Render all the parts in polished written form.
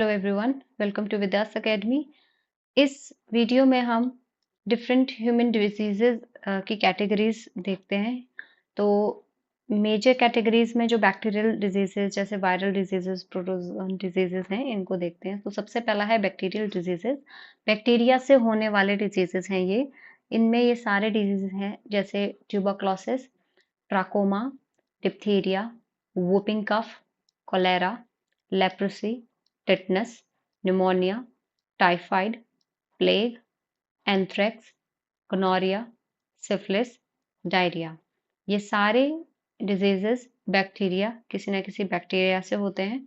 Hello everyone, welcome to Vidyas academy. इस video में हम डिफरेंट ह्यूमन डिजीजेज की कैटेगरीज देखते हैं। तो मेजर कैटेगरीज में जो बैक्टीरियल डिजीजेज जैसे वायरल डिजीजेज, प्रोटोजोअन डिजीजेज हैं, इनको देखते हैं। तो सबसे पहला है बैक्टीरियल डिजीजेज। बैक्टीरिया से होने वाले डिजीजेज हैं ये। इनमें ये सारे डिजीज हैं जैसे tuberculosis, trachoma, diphtheria, whooping cough, cholera, leprosy, tetanus, pneumonia, typhoid, plague, anthrax, gonorrhoea, syphilis, diarrhoea. ये सारे डिजीजेस बैक्टीरिया, किसी न किसी बैक्टीरिया से होते हैं।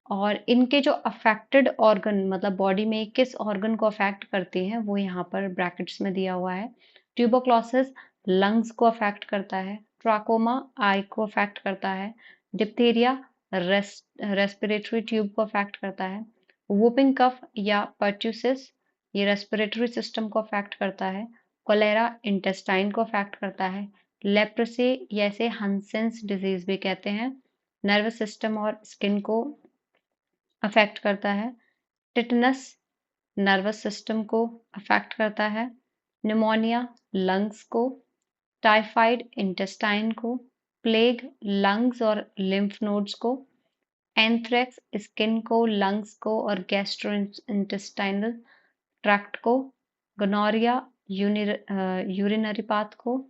और इनके जो अफेक्टेड ऑर्गन, मतलब बॉडी में किस ऑर्गन को अफेक्ट करती हैं, वो यहाँ पर ब्रैकेट्स में दिया हुआ है। ट्यूबरक्लोसिस लंग्स को अफेक्ट करता है, ट्राकोमा आई को अफेक्ट करता है, डिप्थीरिया रेस्पिरेटरी ट्यूब को अफेक्ट करता है, वूपिंग कफ या पर्ट्यूसिस ये रेस्पिरेटरी सिस्टम को अफेक्ट करता है, कोलेरा इंटेस्टाइन को अफेक्ट करता है, लेप्रोसी या इसे हंसेंस डिजीज भी कहते हैं, नर्वस सिस्टम और स्किन को अफेक्ट करता है, टिटनस नर्वस सिस्टम को अफेक्ट करता है, निमोनिया लंग्स को, टाइफाइड इंटेस्टाइन को, प्लेग लंग्स और लिम्फ नोड्स को, एंथ्रेक्स स्किन को, लंग्स को और गैस्ट्रोइंटेस्टाइनल ट्रैक्ट को, गोनोरिया यूरिनरी पाथ को,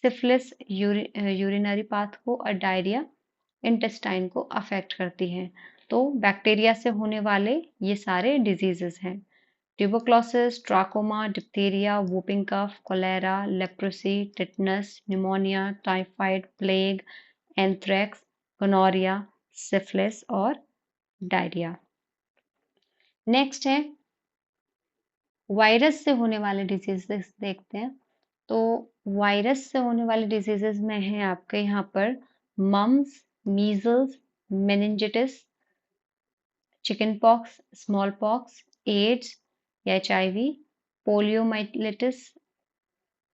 सिफिलिस यूरिनरी पाथ को और डायरिया इंटेस्टाइन को अफेक्ट करती हैं। तो बैक्टीरिया से होने वाले ये सारे डिजीजेस हैं। Tuberculosis, trachoma, diphtheria, whooping cough, cholera, leprosy, tetanus, pneumonia, typhoid, plague, anthrax, gonorrhoea, syphilis और डायरिया। नेक्स्ट है वायरस से होने वाले डिजीजेस देखते हैं। तो वायरस से होने वाले डिजीजेस में है आपके यहाँ पर mumps, measles, meningitis, chicken pox, small pox, AIDS या HIV, poliomyelitis,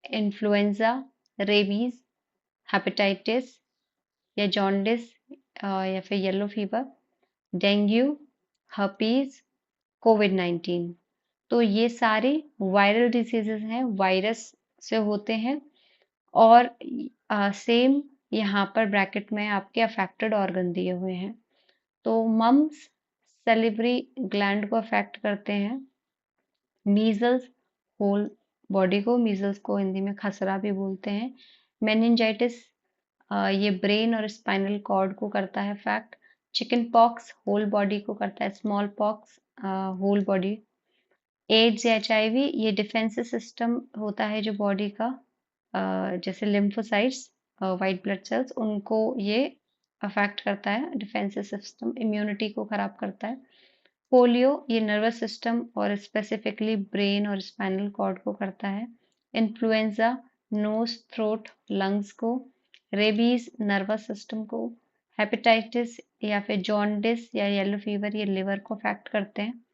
influenza, rabies, hepatitis या जॉन्डिस या फिर येलो फीवर, डेंगू, हर्पीज, कोविड-19। तो ये सारे वायरल डिजीजेस हैं, वायरस से होते हैं। और सेम यहाँ पर ब्रैकेट में आपके अफेक्टेड ऑर्गन दिए हुए हैं। तो मम्स सैलिवरी ग्लैंड को अफेक्ट करते हैं, मीजल्स होल बॉडी को, मीजल्स को हिंदी में खसरा भी बोलते हैं, मेनिंजाइटिस ये ब्रेन और स्पाइनल कॉर्ड को करता है affect, chicken pox whole body को करता है, small pox whole body, AIDS या HIV ये डिफेंसिव सिस्टम होता है जो बॉडी का, जैसे लिम्फोसाइट्स, वाइट ब्लड सेल्स, उनको ये अफेक्ट करता है, डिफेंसिव सिस्टम इम्यूनिटी को खराब करता है। पोलियो ये नर्वस सिस्टम और स्पेसिफिकली ब्रेन और स्पाइनल कॉर्ड को करता है। इन्फ्लुएंजा नोज, थ्रोट, लंग्स को। रेबीज नर्वस सिस्टम को। हेपेटाइटिस या फिर जॉन्डिस या येलो फीवर ये लिवर को अफेक्ट करते हैं।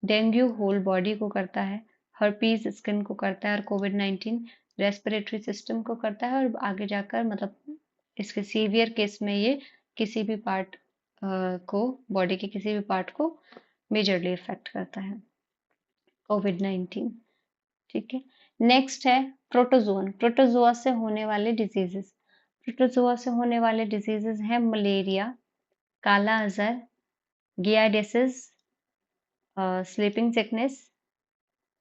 डेंगू होल बॉडी को करता है, हर्पीज स्किन को करता है और कोविड-19 रेस्पिरेटरी सिस्टम को करता है। और आगे जाकर मतलब इसके सीवियर केस में ये किसी भी पार्ट को, बॉडी के किसी भी पार्ट को मेजरली इफेक्ट करता है कोविड-19। ठीक है, नेक्स्ट है प्रोटोजोअन। प्रोटोजोआ से होने वाले डिजीजेस। प्रोटोजोआ से होने वाले डिजीजेस हैं malaria, kala azar, giardiasis, sleeping sickness,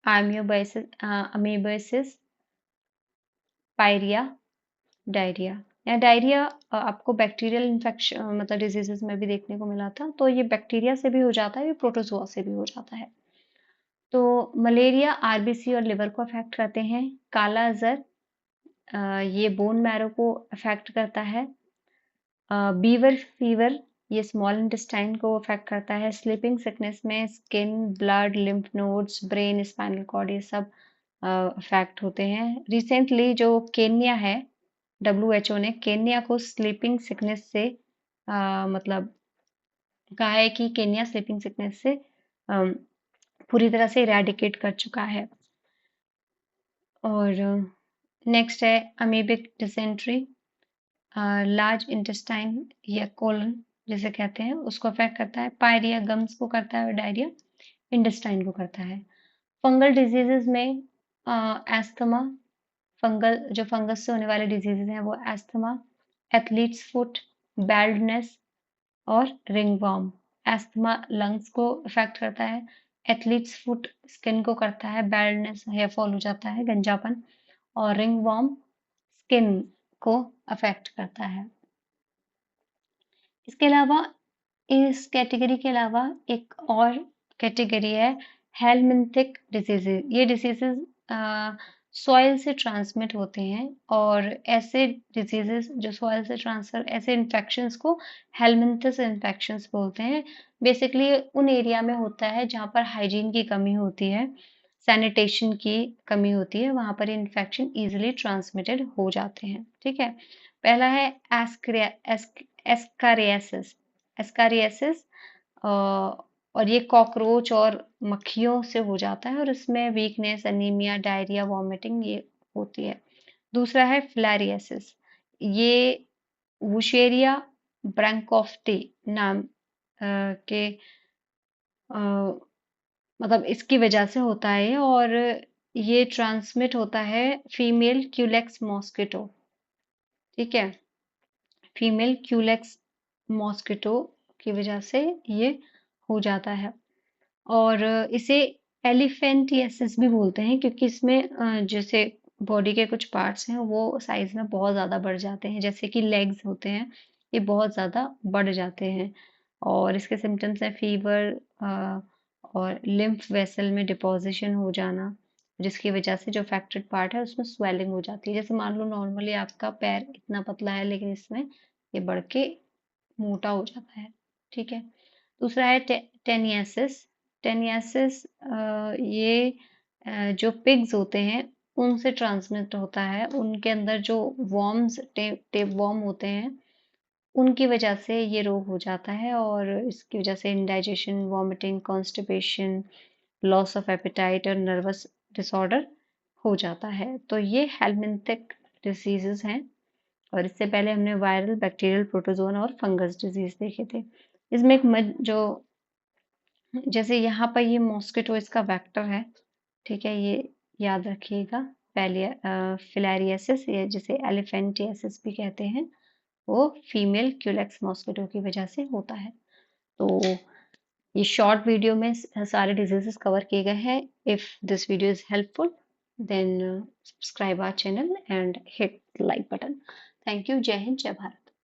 amoebiasis, pyorrhoea, diarrhoea. या डायरिया आपको बैक्टीरियल इन्फेक्शन मतलब डिजीजेस में भी देखने को मिला था। तो ये बैक्टीरिया से भी हो जाता है, ये प्रोटोजोआ से भी हो जाता है। तो मलेरिया RBC और लिवर को अफेक्ट करते हैं। काला अजहर ये बोन मैरो को अफेक्ट करता है। बीवर फीवर ये स्मॉल इंटेस्टाइन को अफेक्ट करता है। स्लीपिंग सिकनेस में skin, blood, lymph nodes, brain, spinal cord ये सब अफेक्ट होते हैं। रिसेंटली जो केन्या है, WHO ने केन्या को स्लीपिंग सिकनेस से मतलब कहा है कि केन्या स्लीपिंग सिकनेस से पूरी तरह से इरेडिकेट कर चुका है। और नेक्स्ट है अमीबिक डिसेंट्री, लार्ज इंटेस्टाइन या कोलन जिसे कहते हैं उसको अफेक्ट करता है, पायरिया गम्स को करता है और डायरिया इंटेस्टाइन को करता है। फंगल डिजीजेज में एस्थमा, जो फंगस से होने वाले डिजीजेज हैं वो एस्थमा, एथलीट्स फुट, बैल्डनेस और रिंगवॉर्म। एस्थमा लंग्स को इफेक्ट करता है, एथलीट्स फुट स्किन को करता है, बैल्डनेस हेयर फॉल हो जाता है, गंजापन, और रिंगवॉर्म स्किन को अफेक्ट करता है। इसके अलावा इस कैटेगरी के अलावा एक और कैटेगरी है हेलमिंथिक डिजीजेज। ये डिजीजेज सॉइल से ट्रांसमिट होते हैं और ऐसे डिजीजेस जो सॉइल से ट्रांसफर, ऐसे इन्फेक्शंस को हेलमिंथस इन्फेक्शंस बोलते हैं। बेसिकली उन एरिया में होता है जहाँ पर हाइजीन की कमी होती है, सैनिटेशन की कमी होती है, वहाँ पर इन्फेक्शन इजीली ट्रांसमिटेड हो जाते हैं। ठीक है, पहला है एस्कारियासिस। एस्कारियासिस और ये कॉकरोच और मक्खियों से हो जाता है और इसमें वीकनेस, अनीमिया, डायरिया, वॉमिटिंग ये होती है। दूसरा है फिलारियासिस। ये वुशेरिया ब्रैंकोफ्टी नाम के मतलब इसकी वजह से होता है और ये ट्रांसमिट होता है फीमेल क्यूलेक्स मॉस्किटो। ठीक है, फीमेल क्यूलेक्स मॉस्किटो की वजह से ये हो जाता है और इसे एलिफेंटियासिस भी बोलते हैं क्योंकि इसमें जैसे बॉडी के कुछ पार्ट्स हैं वो साइज में बहुत ज़्यादा बढ़ जाते हैं, जैसे कि लेग्स होते हैं, ये बहुत ज़्यादा बढ़ जाते हैं और इसके सिम्टम्स हैं फीवर और लिम्फ वेसल में डिपॉजिशन हो जाना, जिसकी वजह से जो अफेक्टेड पार्ट है उसमें स्वेलिंग हो जाती है। जैसे मान लो नॉर्मली आपका पैर इतना पतला है लेकिन इसमें ये बढ़ के मोटा हो जाता है। ठीक है, दूसरा है टेनियासिस। टेनियासिस ये जो पिग्स होते हैं उनसे ट्रांसमिट होता है, उनके अंदर जो वॉर्म्स, टेप वॉर्म होते हैं उनकी वजह से ये रोग हो जाता है और इसकी वजह से indigestion, vomiting, constipation, loss of appetite और नर्वस डिसऑर्डर हो जाता है। तो ये हेलमिंथिक डिसीजेस हैं और इससे पहले हमने वायरल, बैक्टीरियल, प्रोटोजोन और फंगस डिजीज देखे थे। इसमें एक जो जैसे यहाँ पर ये मॉस्किटो इसका वेक्टर है, ठीक है, ये याद रखिएगा। फिलारियासिस, ये जिसे एलिफेंटियासिस भी कहते हैं, वो फीमेल क्यूलेक्स मॉस्किटो की वजह से होता है। तो ये शॉर्ट वीडियो में सारे डिजीजेस कवर किए गए हैं। If this video is helpful then subscribe our channel and hit like button. Thank you. जय हिंद, जय भारत।